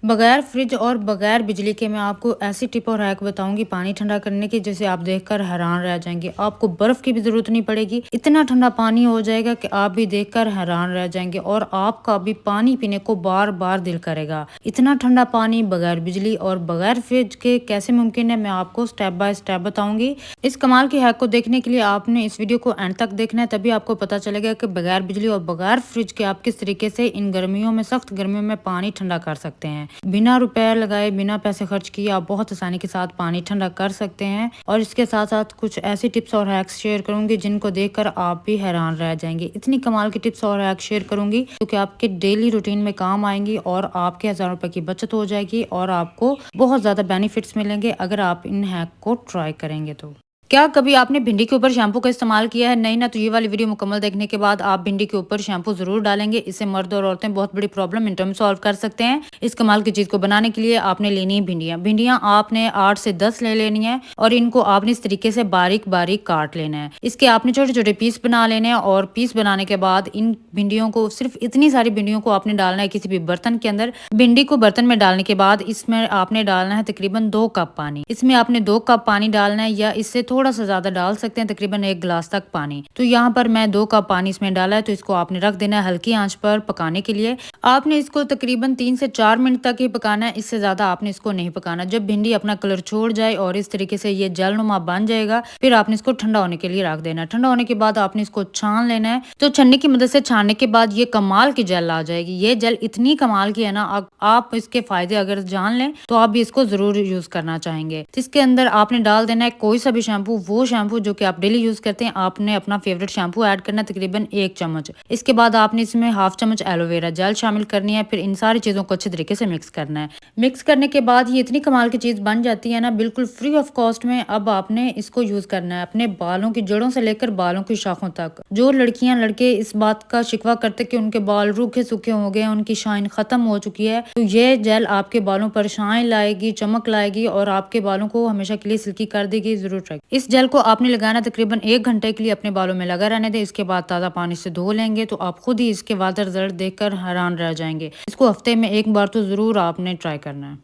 बगैर फ्रिज और बगैर बिजली के मैं आपको ऐसी टिप और हैक बताऊंगी पानी ठंडा करने की, जैसे आप देखकर हैरान रह जाएंगे। आपको बर्फ की भी जरूरत नहीं पड़ेगी, इतना ठंडा पानी हो जाएगा कि आप भी देखकर हैरान रह जाएंगे और आपका भी पानी पीने को बार बार दिल करेगा। इतना ठंडा पानी बगैर बिजली और बगैर फ्रिज के कैसे मुमकिन है, मैं आपको स्टेप बाय स्टेप बताऊंगी। इस कमाल की हैक को देखने के लिए आपने इस वीडियो को एंड तक देखना है, तभी आपको पता चलेगा कि बगैर बिजली और बगैर फ्रिज के आप किस तरीके से इन गर्मियों में, सख्त गर्मियों में पानी ठंडा कर सकते हैं। बिना रुपए लगाए, बिना पैसे खर्च किए आप बहुत आसानी के साथ पानी ठंडा कर सकते हैं। और इसके साथ साथ कुछ ऐसी टिप्स और हैक्स शेयर करूंगी जिनको देखकर आप भी हैरान रह जाएंगे। इतनी कमाल की टिप्स और हैक्स शेयर करूंगी क्योंकि आपके डेली रूटीन में काम आएंगी और आपके हज़ारों रुपए की बचत हो जाएगी और आपको बहुत ज्यादा बेनिफिट्स मिलेंगे अगर आप इन हैक को ट्राई करेंगे तो। क्या कभी आपने भिंडी के ऊपर शैम्पू का इस्तेमाल किया है? नहीं ना, तो ये वाली वीडियो मुकम्मल देखने के बाद आप भिंडी के ऊपर शैम्पू जरूर डालेंगे। इससे मर्द और औरतें बहुत बड़ी प्रॉब्लम मिनटों में सॉल्व कर सकते हैं। इस कमाल की चीज को बनाने के लिए आपने लेनी है भिंडियां। भिंडियां आपने 8 से 10 ले लेनी है और इनको आपने इस तरीके से बारीक बारीक काट लेना है। इसके आपने छोटे छोटे पीस बना लेने हैं और पीस बनाने के बाद इन भिंडियों को, सिर्फ इतनी सारी भिंडियों को आपने डालना है किसी भी बर्तन के अंदर। भिंडी को बर्तन में डालने के बाद इसमें आपने डालना है तकरीबन 2 कप पानी। इसमें आपने 2 कप पानी डालना है या इससे थोड़ा सा ज्यादा डाल सकते हैं, तकरीबन 1 गिलास तक पानी। तो यहाँ पर मैं 2 कप पानी इसमें डाला है, तो इसको आपने रख देना है हल्की आंच पर पकाने के लिए। आपने इसको तकरीबन 3 से 4 मिनट तक ही पकाना है, इससे ज्यादा आपने इसको नहीं पकाना। जब भिंडी अपना कलर छोड़ जाए और इस तरीके से ये जलनुमा बन जाएगा, फिर आपने इसको ठंडा होने के लिए रख देना है। ठंडा होने के बाद आपने इसको छान लेना है। तो छन्नी की मदद से छानने के बाद ये कमाल की जल आ जाएगी। ये जल इतनी कमाल की है ना, आप इसके फायदे अगर जान लें तो आप भी इसको जरूर यूज करना चाहेंगे। इसके अंदर आपने डाल देना है कोई सा भी शैम्पू, वो शैम्पू जो कि आप डेली यूज करते हैं। आपने अपना फेवरेट शैम्पू ऐड करना है, तकरीबन 1 चम्मच। इसके बाद आपने इसमें हाफ चम्मच एलोवेरा जेल शामिल करनी है। फिर इन सारी चीजों को अच्छे तरीके से मिक्स करना है। मिक्स करने के बाद ये इतनी कमाल की चीज बन जाती है ना, बिल्कुल फ्री ऑफ कॉस्ट में। अब आपने इसको यूज करना है अपने बालों की जड़ों से लेकर बालों की शाखों तक। जो लड़कियां लड़के इस बात का शिकवा करते कि उनके बाल रूखे सूखे हो गए, उनकी शाइन खत्म हो चुकी है, तो ये जेल आपके बालों पर शाइन लाएगी, चमक लाएगी और आपके बालों को हमेशा के लिए सिल्की कर देगी। जरूर ट्राई। इस जेल को आपने लगाना तकरीबन 1 घंटे के लिए अपने बालों में लगा रहने दें। इसके बाद ताज़ा पानी से धो लेंगे तो आप खुद ही इसके वादर रिजल्ट देखकर हैरान रह जाएंगे। इसको हफ्ते में 1 बार तो जरूर आपने ट्राई करना है।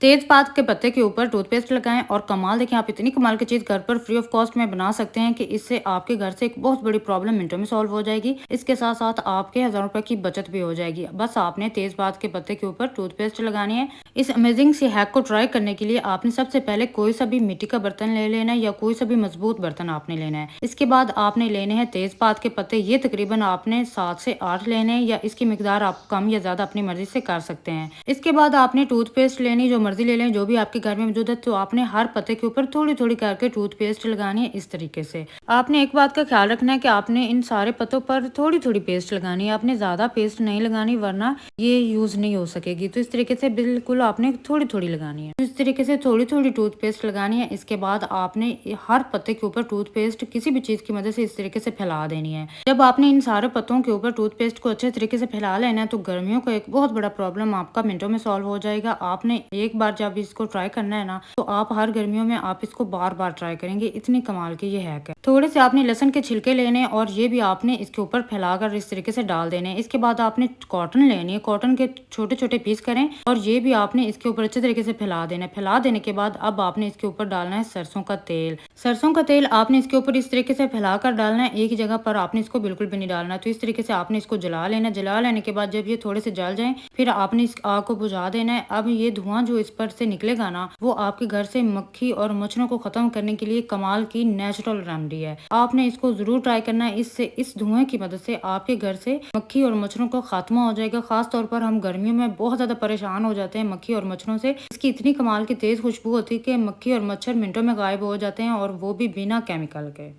तेजपात के पत्ते के ऊपर टूथपेस्ट लगाएं और कमाल देखें, आप इतनी कमाल की चीज घर पर फ्री ऑफ कॉस्ट में बना सकते हैं कि इससे आपके घर से एक बहुत बड़ी प्रॉब्लम मिनटों में सॉल्व हो जाएगी। इसके साथ साथ आपके हज़ारों रुपए की बचत भी हो जाएगी। बस आपने तेजपात के पत्ते के ऊपर टूथपेस्ट लगानी है। इस अमेजिंग सी हैक को ट्राई करने के लिए आपने सबसे पहले कोई सा भी मिट्टी का बर्तन ले लेना है या कोई सा भी मजबूत बर्तन आपने लेना है। इसके बाद आपने लेने हैं तेजपात के पत्ते। ये तकरीबन आपने 7 से 8 लेने हैं या इसकी मिकदार आप कम या ज्यादा अपनी मर्जी से कर सकते हैं। इसके बाद आपने टूथपेस्ट लेनी, जो मर्जी ले लें, जो भी आपके घर में मौजूद है। तो आपने हर पत्ते के ऊपर थोड़ी थोड़ी करके टूथपेस्ट लगानी है। इस तरीके से आपने एक बात का ख्याल रखना है कि आपने इन सारे पत्तों पर थोड़ी थोड़ी पेस्ट लगानी है। आपने ज्यादा पेस्ट नहीं लगानी वरना ये यूज नहीं हो सकेगी। तो इस तरीके से बिल्कुल आपने थोड़ी थोड़ी लगानी है। इस तरीके से थोड़ी थोड़ी टूथपेस्ट लगानी है। इसके बाद आपने हर पत्ते के ऊपर टूथपेस्ट किसी भी चीज की मदद से इस तरीके से फैला देनी है। जब आपने इन सारे पत्तों के ऊपर टूथपेस्ट को अच्छे तरीके से फैला लेना है तो गर्मियों का एक बहुत बड़ा प्रॉब्लम आपका मिनटों में सॉल्व हो जाएगा। आपने एक बार जब इसको ट्राई करना है ना, तो आप हर गर्मियों में आप इसको बार बार ट्राई करेंगे। इतनी कमाल की ये हैक है। थोड़े से आपने लहसुन के छिलके लेने और ये भी आपने इसके ऊपर फैलाकर इस तरीके से डाल देने। इसके बाद आपने कॉटन लेनी है, कॉटन के छोटे छोटे पीस करें और ये भी आपने इसके ऊपर अच्छे तरीके से फैला देना है। फैला देने के बाद अब आपने इसके ऊपर डालना है सरसों का तेल। सरसों का तेल आपने इसके ऊपर इस तरीके से फैलाकर डालना है। एक ही जगह पर आपने इसको बिल्कुल भी नहीं डालना। तो इस तरीके से आपने इसको जला लेना। जला लेने के बाद जब ये थोड़े से जल जाए फिर आपने इस आग को बुझा देना है। अब ये धुआं जो इस पर से निकलेगा ना, वो आपके घर से मक्खी और मच्छरों को खत्म करने के लिए कमाल की नेचुरल रेमेडी है। आपने इसको जरूर ट्राई करना है। इससे, इस धुएं की मदद से आपके घर से मक्खी और मच्छरों का खात्मा हो जाएगा। खास तौर पर हम गर्मियों में बहुत ज्यादा परेशान हो जाते हैं मक्खी और मच्छरों से। इसकी इतनी कमाल की तेज खुशबू होती है कि मक्खी और मच्छर मिनटों में गायब हो जाते हैं और वो भी बिना केमिकल के।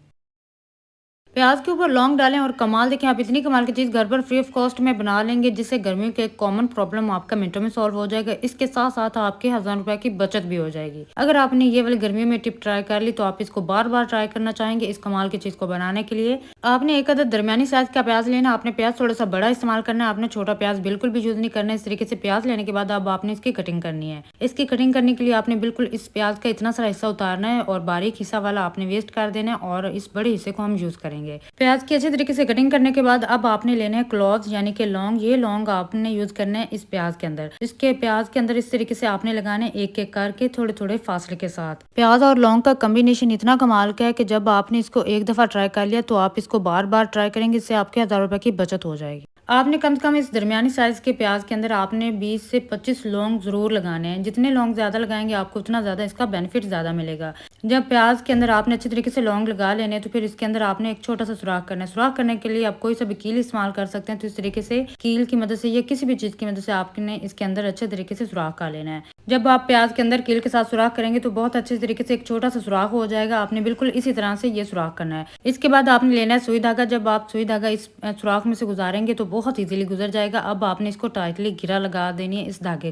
प्याज के ऊपर लौंग डालें और कमाल देखें, आप इतनी कमाल की चीज़ घर पर फ्री ऑफ कॉस्ट में बना लेंगे जिससे गर्मियों के एक कॉमन प्रॉब्लम आपका मिनटों में सॉल्व हो जाएगा। इसके साथ साथ आपके 1000 रुपए की बचत भी हो जाएगी। अगर आपने ये वाली गर्मियों में टिप ट्राई कर ली तो आप इसको बार बार ट्राई करना चाहेंगे। इस कमाल की चीज़ को बनाने के लिए आपने एक अदद दरमियानी साइज का प्याज लेना। आपने प्याज थोड़ा सा बड़ा इस्तेमाल करना है। आपने छोटा प्याज बिल्कुल भी यूज नहीं करना है। इस तरीके से प्याज लेने के बाद अब आपने इसकी कटिंग करनी है। इसकी कटिंग करने के लिए आपने बिल्कुल इस प्याज का इतना सारा हिस्सा उतारना है और बारीक हिस्सा वाला आपने वेस्ट कर देना है और इस बड़े हिस्से को हम यूज करेंगे। जाएंगे। प्याज की अच्छी तरीके से कटिंग करने के बाद अब आपने लेने हैं क्लॉव्स यानी कि लौंग। ये लौंग आपने यूज करने हैं इस प्याज के अंदर। इसके प्याज के अंदर इस तरीके से आपने लगाने एक एक करके थोड़े थोड़े फासले के साथ। प्याज और लौंग का कॉम्बिनेशन इतना कमाल का है कि जब आपने इसको एक दफा ट्राई कर लिया तो आप इसको बार बार ट्राई करेंगे, इससे आपके 1000 रुपए की बचत हो जाएगी। आपने कम से कम इस दरमियानी साइज के प्याज के अंदर आपने 20 से 25 लौंग जरूर लगाने हैं। जितने लौंग ज्यादा लगाएंगे आपको उतना ज्यादा इसका बेनिफिट ज्यादा मिलेगा। जब प्याज के अंदर आपने अच्छे तरीके से लौंग लगा लेने तो फिर इसके अंदर आपने एक छोटा सा सुराख करना है। सुराख करने के लिए आप कोई सा भी कील इस्तेमाल कर सकते हैं। तो इस तरीके से कील की मदद से या किसी भी चीज की मदद से आपने इसके अंदर अच्छे तरीके से सुराख कर लेना है। जब आप प्याज के अंदर कील के साथ सुराख करेंगे तो बहुत अच्छे तरीके से एक छोटा सा सुराख हो जाएगा। आपने बिल्कुल इसी तरह से ये सुराख करना है। इसके बाद आपने लेना है सुई धागा। जब आप सुई धागा इस सुराख में से गुजारेंगे तो बहुत इजीली गुजर जाएगा। अब आपने इसको टाइटली गिरा लगा देनी है इस धागे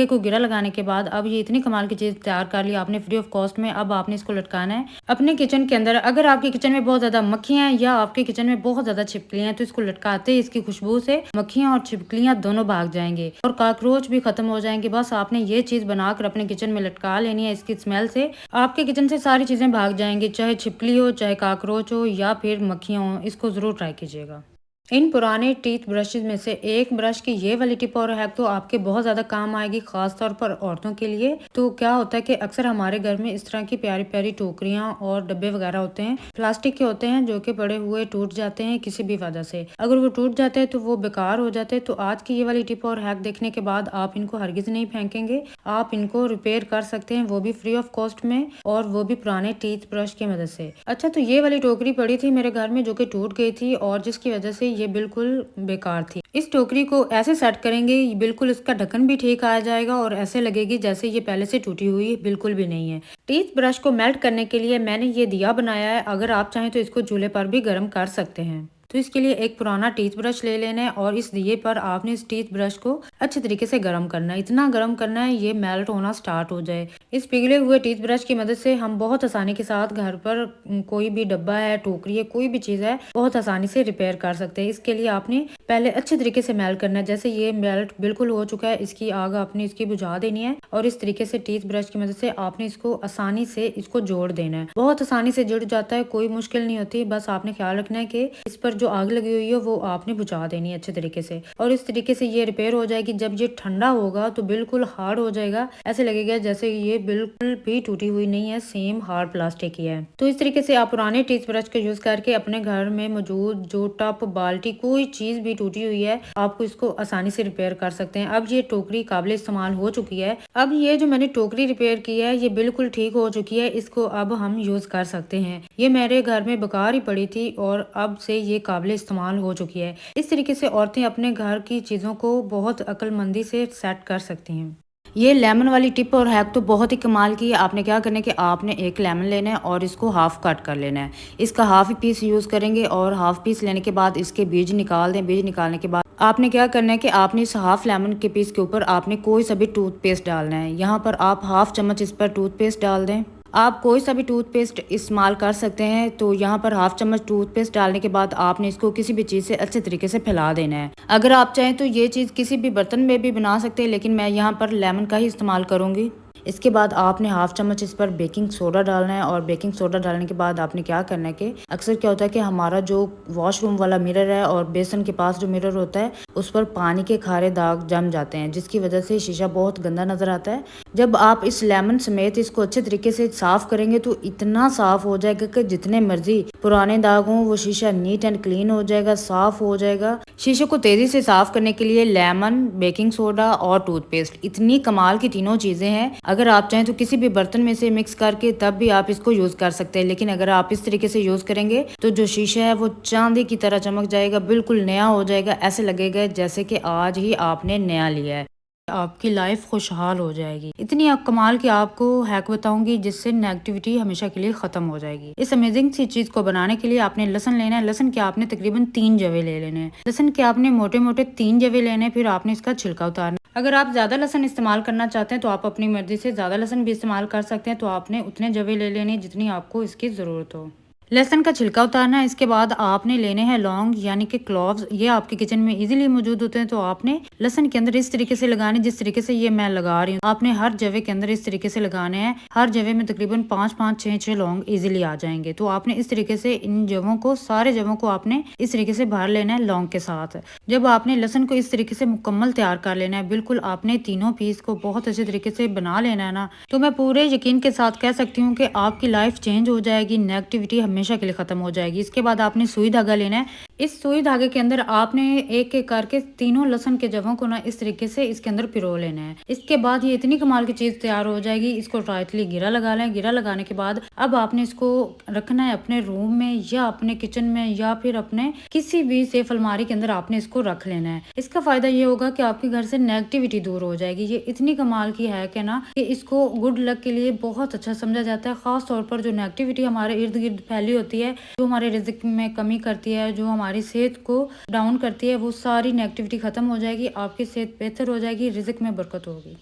को गिरा लगाने के बाद अब ये इतनी कमाल की चीज तैयार कर ली आपने फ्री ऑफ कॉस्ट में। अब आपने इसको लटकाना है अपने किचन के अंदर। अगर आपके किचन में बहुत ज्यादा मक्खियां हैं या आपके किचन में बहुत ज्यादा छिपकलियां हैं तो इसको लटकाते ही इसकी खुशबू से मक्खियां और छिपकलियां दोनों भाग जाएंगे और कॉकरोच भी खत्म हो जाएंगे। बस आपने ये चीज बनाकर अपने किचन में लटका लेनी है। इसकी स्मेल से आपके किचन से सारी चीजें भाग जाएंगी, चाहे छिपकली हो, चाहे कॉकरोच हो या फिर मक्खियां हो। इसको जरूर ट्राई कीजिएगा। इन पुराने टीथ ब्रशेज में से एक ब्रश की ये वाली टिप और हैक तो आपके बहुत ज्यादा काम आएगी, खास तौर पर औरतों के लिए। तो क्या होता है कि अक्सर हमारे घर में इस तरह की प्यारी प्यारी टोकरियां और डब्बे वगैरह होते हैं, प्लास्टिक के होते हैं, जो कि पड़े हुए टूट जाते हैं किसी भी वजह से। अगर वो टूट जाते हैं तो वो बेकार हो जाते हैं। तो आज की ये वाली टिप और हैक देखने के बाद आप इनको हरगिज नहीं फेंकेंगे। आप इनको रिपेयर कर सकते हैं, वो भी फ्री ऑफ कॉस्ट में, और वो भी पुराने टीथ ब्रश की मदद से। अच्छा, तो ये वाली टोकरी पड़ी थी मेरे घर में जो कि टूट गई थी और जिसकी वजह से ये बिल्कुल बेकार थी। इस टोकरी को ऐसे सेट करेंगे बिल्कुल इसका ढक्कन भी ठीक आ जाएगा और ऐसे लगेगी जैसे ये पहले से टूटी हुई बिल्कुल भी नहीं है। टीथ ब्रश को मेल्ट करने के लिए मैंने ये दिया बनाया है। अगर आप चाहें तो इसको चूल्हे पर भी गर्म कर सकते हैं। तो इसके लिए एक पुराना टीथ ब्रश ले लेना है और इस दिए पर आपने इस टीथ ब्रश को अच्छे तरीके से गर्म करना है। इतना गर्म करना है ये मेल्ट होना स्टार्ट हो जाए। इस पिघले हुए टीथ ब्रश की मदद से हम बहुत आसानी के साथ घर पर कोई भी डब्बा है, टोकरी है, कोई भी चीज है, बहुत आसानी से रिपेयर कर सकते हैं। इसके लिए आपने पहले अच्छे तरीके से मेल्ट करना है। जैसे ये मेल्ट बिल्कुल हो चुका है, इसकी आग आपने इसकी बुझा देनी है और इस तरीके से टीथ ब्रश की मदद से आपने इसको आसानी से इसको जोड़ देना है। बहुत आसानी से जुड़ जाता है, कोई मुश्किल नहीं होती। बस आपने ख्याल रखना है कि इस पर जो आग लगी हुई है वो आपने बुझा देनी है अच्छे तरीके से और इस तरीके से ये रिपेयर हो जाएगी। जब ये ठंडा होगा तो बिल्कुल हार्ड हो जाएगा, ऐसे लगेगा जैसे ये बिल्कुल भी टूटी हुई नहीं है, सेम हार्ड प्लास्टिक ही है। तो इस तरीके से आप पुराने टीथ ब्रश को यूज करके अपने घर में मौजूद जो टप, बाल्टी, कोई चीज भी टूटी हुई है आपको इसको आसानी से रिपेयर कर सकते हैं। अब ये टोकरी काबिल इस्तेमाल हो चुकी है। अब ये जो मैंने टोकरी रिपेयर की है ये बिल्कुल ठीक हो चुकी है। इसको अब हम यूज कर सकते हैं। ये मेरे घर में बेकार ही पड़ी थी और अब से ये काबिल इस्तेमाल हो चुकी है। इस तरीके से औरतें अपने घर की चीजों को बहुत अक्लमंदी से सेट कर सकती हैं। ये लेमन वाली टिप और हैक तो बहुत ही कमाल की है। आपने क्या करना है कि आपने एक लेमन लेना है और इसको हाफ कट कर लेना है। इसका हाफ ही पीस यूज करेंगे और हाफ पीस लेने के बाद इसके बीज निकाल दें। बीज निकालने के बाद आपने क्या करना है कि आपने इस हाफ लेमन के पीस के ऊपर आपने कोई सा भी टूथपेस्ट डालना है। यहाँ पर आप हाफ चम्मच इस पर टूथपेस्ट डाल दें। आप कोई सा भी टूथपेस्ट इस्तेमाल कर सकते हैं। तो यहाँ पर हाफ चम्मच टूथपेस्ट डालने के बाद आपने इसको किसी भी चीज़ से अच्छे तरीके से फैला देना है। अगर आप चाहें तो ये चीज़ किसी भी बर्तन में भी बना सकते हैं, लेकिन मैं यहाँ पर लेमन का ही इस्तेमाल करूँगी। इसके बाद आपने हाफ चम्मच इस पर बेकिंग सोडा डालना है और बेकिंग सोडा डालने के बाद आपने क्या करना है कि अक्सर क्या होता है कि हमारा जो वॉशरूम वाला मिरर है और बेसन के पास जो मिरर होता है उस पर पानी के खारे दाग जम जाते हैं, जिसकी वजह से शीशा बहुत गंदा नजर आता है। जब आप इस लेमन समेत इसको अच्छे तरीके से साफ करेंगे तो इतना साफ हो जाएगा कि जितने मर्जी पुराने दाग हों वो शीशा नीट एंड क्लीन हो जाएगा, साफ हो जाएगा। शीशे को तेजी से साफ करने के लिए लेमन, बेकिंग सोडा और टूथपेस्ट इतनी कमाल की तीनों चीजें हैं। अगर आप चाहें तो किसी भी बर्तन में से मिक्स करके तब भी आप इसको यूज कर सकते हैं, लेकिन अगर आप इस तरीके से यूज करेंगे तो जो शीशा है वो चांदी की तरह चमक जाएगा, बिल्कुल नया हो जाएगा। ऐसे लगेगा जैसे कि आज ही आपने नया लिया है। आपकी लाइफ खुशहाल हो जाएगी। इतनी कमाल की आपको हैक बताऊंगी जिससे नेगेटिविटी हमेशा के लिए खत्म हो जाएगी। इस अमेजिंग सी चीज को बनाने के लिए आपने लहसन लेना है। लहसन के आपने तकरीबन 3 जवे ले लेने हैं। लहसन के आपने मोटे मोटे 3 जवे लेने हैं, फिर आपने इसका छिलका उतारना। अगर आप ज्यादा लहसन इस्तेमाल करना चाहते हैं तो आप अपनी मर्जी से ज्यादा लहसन भी इस्तेमाल कर सकते हैं। तो आपने उतने जवे ले लेने जितनी आपको इसकी जरूरत हो। लहसुन का छिलका उतारना है। इसके बाद आपने लेने हैं लौंग यानी कि क्लॉव्स। ये आपके किचन में इजीली मौजूद होते हैं। तो आपने लहसुन के अंदर इस तरीके से लगाने, जिस तरीके से ये मैं लगा रही हूँ, आपने हर जवे के अंदर इस तरीके से लगाने हैं। हर जवे में तकरीबन 5-5, 6-6 लौंग इजीली आ जाएंगे। तो आपने इस तरीके से इन जवों को, सारे जवों को आपने इस तरीके से भर लेना है लौंग के साथ। जब आपने लहसुन को इस तरीके से मुकम्मल तैयार कर लेना है, बिल्कुल आपने तीनों पीस को बहुत अच्छे तरीके से बना लेना है ना, तो मैं पूरे यकीन के साथ कह सकती हूँ कि आपकी लाइफ चेंज हो जाएगी, नेगेटिविटी हमेशा के लिए खत्म हो जाएगी। इसके बाद आपने सुई धागा लेना है। इस सुई धागे के अंदर आपने एक एक करके तीनों लहसुन के जवों को ना इस तरीके से इसके अंदर पिरो लेना है। इसके बाद ये इतनी कमाल की चीज तैयार हो जाएगी। इसको टाइटली गिरा लगा लें। गिरा लगाने के बाद अब आपने इसको रखना है अपने रूम में या अपने किचन में या फिर अपने किसी भी सेफ अलमारी के अंदर आपने इसको रख लेना है। इसका फायदा ये होगा कि आपके घर से नेगेटिविटी दूर हो जाएगी। ये इतनी कमाल की है कि ना कि इसको गुड लक के लिए बहुत अच्छा समझा जाता है। खास तौर पर जो नेगेटिविटी हमारे इर्द गिर्द फैली होती है, जो हमारे रिज़्क में कमी करती है, जो हमारी सेहत को डाउन करती है, वो सारी नेगेटिविटी खत्म हो जाएगी। आपकी सेहत बेहतर हो जाएगी, रिज़्क में बरकत होगी।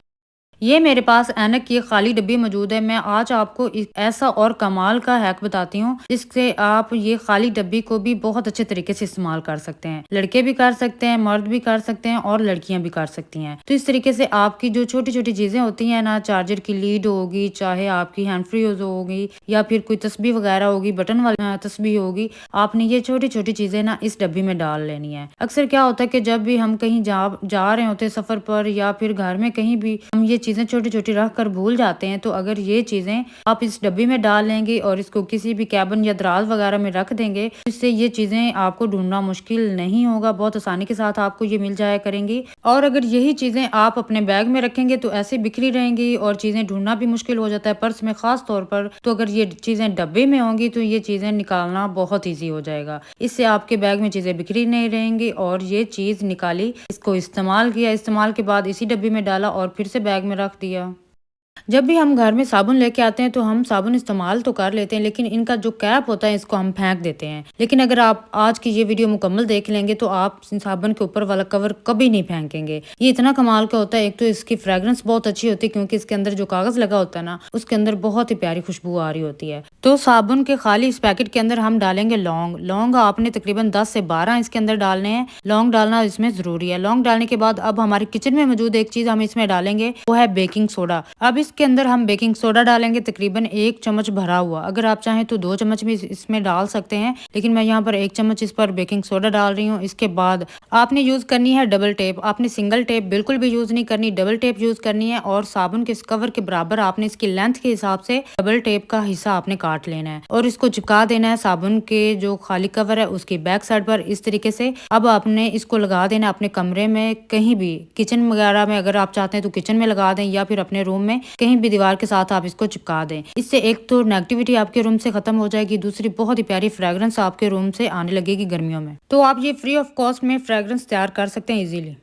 ये मेरे पास ऐनक की खाली डब्बी मौजूद है। मैं आज आपको ऐसा और कमाल का हैक बताती हूँ जिससे आप ये खाली डब्बी को भी बहुत अच्छे तरीके से इस्तेमाल कर सकते हैं। लड़के भी कर सकते हैं, मर्द भी कर सकते हैं और लड़कियां भी कर सकती हैं। तो इस तरीके से आपकी जो छोटी छोटी चीजें होती हैं ना, चार्जर की लीड होगी, चाहे आपकी हैंड फ्री होगी या फिर कोई तस्बीह वगैरह होगी, बटन वाली तस्बीह होगी, आपने ये छोटी छोटी चीजें ना इस डब्बी में डाल लेनी है। अक्सर क्या होता है कि जब भी हम कहीं जा रहे होते हैं सफर पर या फिर घर में कहीं भी हम ये चीजें छोटी छोटी रख कर भूल जाते हैं। तो अगर ये चीजें आप इस डब्बी में डाल लेंगे और इसको किसी भी कैबिन या दराज वगैरह में रख देंगे, इससे ये चीजें आपको ढूंढना मुश्किल नहीं होगा, बहुत आसानी के साथ आपको ये मिल जाया करेंगी। और अगर यही चीजें आप अपने बैग में रखेंगे तो ऐसे बिखरी रहेंगी और चीजें ढूंढना भी मुश्किल हो जाता है, पर्स में खास तौर पर। तो अगर ये चीजें डब्बे में होंगी तो ये चीजें निकालना बहुत ईजी हो जाएगा। इससे आपके बैग में चीजें बिखरी नहीं रहेंगी। और ये चीज निकाली, इसको इस्तेमाल किया, इस्तेमाल के बाद इसी डब्बी में डाला और फिर से बैग में रख दिया। जब भी हम घर में साबुन लेके आते हैं तो हम साबुन इस्तेमाल तो कर लेते हैं, लेकिन इनका जो कैप होता है इसको हम फेंक देते हैं। लेकिन अगर आप आज की ये वीडियो मुकम्मल देख लेंगे तो आप साबुन के ऊपर वाला कवर कभी नहीं फेंकेंगे। ये इतना कमाल का होता है। एक तो इसकी फ्रेग्रेंस बहुत अच्छी होती है क्योंकि इसके अंदर जो कागज लगा होता है ना, उसके अंदर बहुत ही प्यारी खुशबू आ रही होती है। तो साबुन के खाली इस पैकेट के अंदर हम डालेंगे लौंग। लौंग आपने तकरीबन 10 से 12 इसके अंदर डालने हैं। लौंग डालना इसमें जरूरी है। लौंग डालने के बाद अब हमारे किचन में मौजूद एक चीज हम इसमें डालेंगे, वो है बेकिंग सोडा। अब इसके अंदर हम बेकिंग सोडा डालेंगे तकरीबन 1 चम्मच भरा हुआ। अगर आप चाहें तो 2 चम्मच भी इसमें डाल सकते हैं, लेकिन मैं यहाँ पर 1 चम्मच इस पर बेकिंग सोडा डाल रही हूँ। इसके बाद आपने यूज करनी है डबल टेप। आपने सिंगल टेप बिल्कुल भी यूज नहीं करनी, डबल टेप यूज करनी है। और साबुन के इस कवर के बराबर आपने इसकी लेंथ के हिसाब से डबल टेप का हिस्सा आपने काट लेना है और इसको चिपका देना है साबुन के जो खाली कवर है उसकी बैक साइड पर इस तरीके से। अब आपने इसको लगा देना अपने कमरे में, कहीं भी किचन वगैरह में, अगर आप चाहते हैं तो किचन में लगा दें या फिर अपने रूम में कहीं भी दीवार के साथ आप इसको चिपका दें। इससे एक तो नेगेटिविटी आपके रूम से खत्म हो जाएगी, दूसरी बहुत ही प्यारी फ्रेग्रेंस आपके रूम से आने लगेगी गर्मियों में। तो आप ये फ्री ऑफ कॉस्ट में फ्रेग्रेंस तैयार कर सकते हैं इजीली।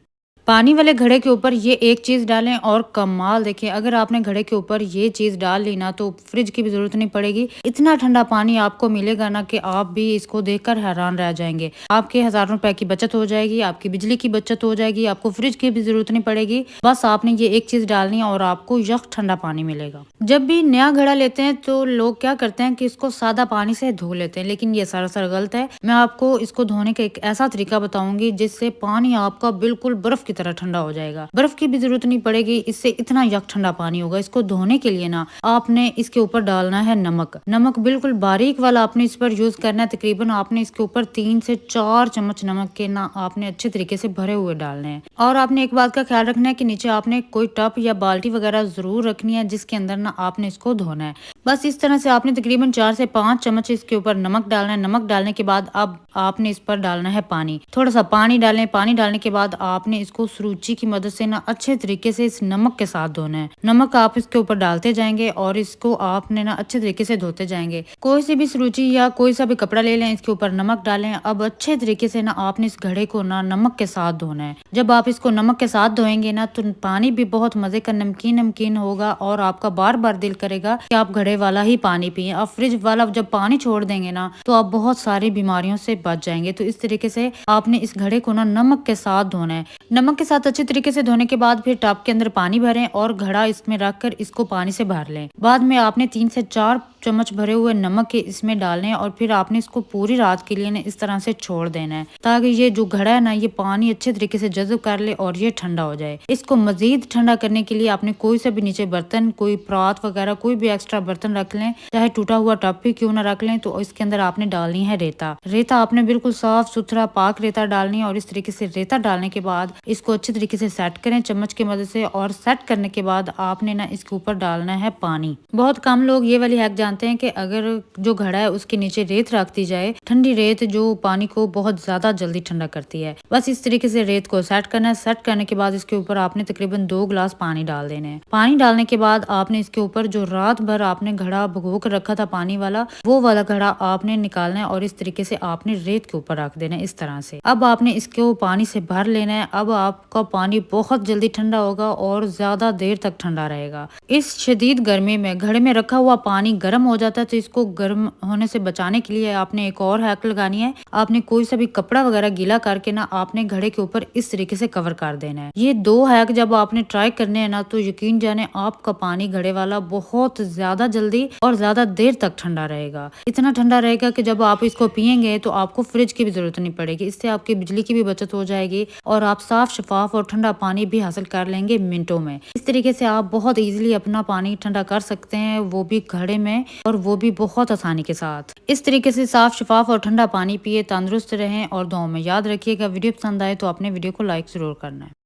पानी वाले घड़े के ऊपर ये एक चीज डालें और कमाल देखिए, अगर आपने घड़े के ऊपर ये चीज डाल ली ना तो फ्रिज की भी जरूरत नहीं पड़ेगी। इतना ठंडा पानी आपको मिलेगा ना कि आप भी इसको देखकर हैरान रह जाएंगे। आपके हजारों रुपए की बचत हो जाएगी, आपकी बिजली की बचत हो जाएगी, आपको फ्रिज की भी जरूरत नहीं पड़ेगी। बस आपने ये एक चीज डालनी है और आपको यख ठंडा पानी मिलेगा। जब भी नया घड़ा लेते हैं तो लोग क्या करते हैं कि इसको सादा पानी से धो लेते हैं, लेकिन ये सरासर गलत है। मैं आपको इसको धोने का एक ऐसा तरीका बताऊंगी जिससे पानी आपका बिल्कुल बर्फ की तरह ठंडा हो जाएगा। बर्फ की भी जरूरत नहीं पड़ेगी, इससे इतना यक ठंडा पानी होगा। इसको धोने के लिए ना आपने इसके ऊपर डालना है नमक। नमक बिल्कुल बारीक वाला आपने इस पर यूज करना है। तकरीबन आपने इसके ऊपर 3 से 4 चम्मच नमक के ना आपने अच्छे तरीके से भरे हुए डालने हैं। और आपने एक बात का ख्याल रखना है कि नीचे आपने कोई टब या बाल्टी वगैरह जरूर रखनी है जिसके अंदर ना आपने इसको धोना है। बस इस तरह से आपने तकरीबन 4 से 5 चम्मच इसके ऊपर नमक डालना है। नमक डालने के बाद अब आपने इस पर डालना है पानी। थोड़ा सा पानी डालें। पानी डालने के बाद आपने इसको सुरुचि की मदद से ना अच्छे तरीके से इस नमक के साथ धोना है। नमक आप इसके ऊपर डालते जाएंगे और इसको आपने ना अच्छे तरीके से धोते जाएंगे। कोई सी भी सुरुचि या कोई सा भी कपड़ा ले लें, इसके ऊपर नमक डालें। अब अच्छे तरीके से ना आपने इस घड़े को ना नमक के साथ धोना है। जब आप इसको नमक के साथ धोएंगे ना तो पानी भी बहुत मजे का नमकीन नमकीन होगा और आपका बार बार दिल करेगा कि आप घड़े वाला ही पानी पिए। आप फ्रिज वाला जब पानी छोड़ देंगे ना तो आप बहुत सारी बीमारियों से बच जाएंगे। तो इस तरीके से आपने इस घड़े को ना नमक के साथ धोना है। नमक के साथ अच्छे तरीके से धोने के बाद फिर टब के अंदर पानी भरें और घड़ा इसमें रखकर इसको पानी से भर लें। बाद में आपने 3 से 4 चम्मच भरे हुए नमक के इसमें डालने हैं और फिर आपने इसको पूरी रात के लिए ना इस तरह से छोड़ देना है, ताकि ये जो घड़ा है ना ये पानी अच्छे तरीके से जज़्ब कर ले और ये ठंडा हो जाए। इसको मजीद ठंडा करने के लिए आपने कोई सा भी नीचे बर्तन, कोई परात वगैरह कोई भी एक्स्ट्रा बर्तन रख लें, चाहे टूटा हुआ टब भी क्यों ना रख लें। तो इसके अंदर आपने डालनी है रेता। रेता आपने बिल्कुल साफ सुथरा पाक रेता डालनी है और इस तरीके से रेता डालने के बाद इसको अच्छे तरीके से सेट करें चम्मच की मदद से। और सेट करने के बाद आपने ना इसके ऊपर डालना है पानी। बहुत कम लोग ये वाली हैक जानते हैं कि अगर जो घड़ा है उसके नीचे रेत रख दी जाए, ठंडी रेत जो पानी को बहुत ज्यादा जल्दी ठंडा करती है। बस इस तरीके से रेत को सेट करना है। सेट करने के बाद इसके ऊपर आपने तकरीबन 2 गिलास पानी डाल देने हैं। पानी डालने के बाद आपने इसके ऊपर जो रात भर आपने घड़ा भगो कर रखा था पानी वाला, वो वाला घड़ा आपने निकालना है और इस तरीके से आपने रेत के ऊपर रख देना है इस तरह से। अब आपने इसको पानी से भर लेना है। अब आपका पानी बहुत जल्दी ठंडा होगा और ज्यादा देर तक ठंडा रहेगा। इस शदीद गर्मी में घड़े में रखा हुआ पानी गर्म हो जाता है, तो इसको गर्म होने से बचाने के लिए आपने एक और हैक लगानी है। आपने कोई सा भी कपड़ा वगैरह गीला करके ना आपने घड़े के ऊपर इस तरीके से कवर कर देना है। ये 2 हैक जब आपने ट्राई करने हैं ना, तो यकीन जाने आपका पानी घड़े वाला बहुत ज्यादा जल्दी और ज्यादा देर तक ठंडा रहेगा। इतना ठंडा रहेगा कि जब आप इसको पियेंगे तो आपको फ्रिज की भी जरूरत नहीं पड़ेगी। इससे आपकी बिजली की भी बचत हो जाएगी और आप साफ शफाफ और ठंडा पानी भी हासिल कर लेंगे मिनटों में। इस तरीके से आप बहुत इजीली अपना पानी ठंडा कर सकते हैं, वो भी घड़े में, और वो भी बहुत आसानी के साथ। इस तरीके से साफ शफाफ और ठंडा पानी पिए, तंदुरुस्त रहें और दुआओं में याद रखिएगा। वीडियो पसंद आए तो अपने वीडियो को लाइक जरूर करना है।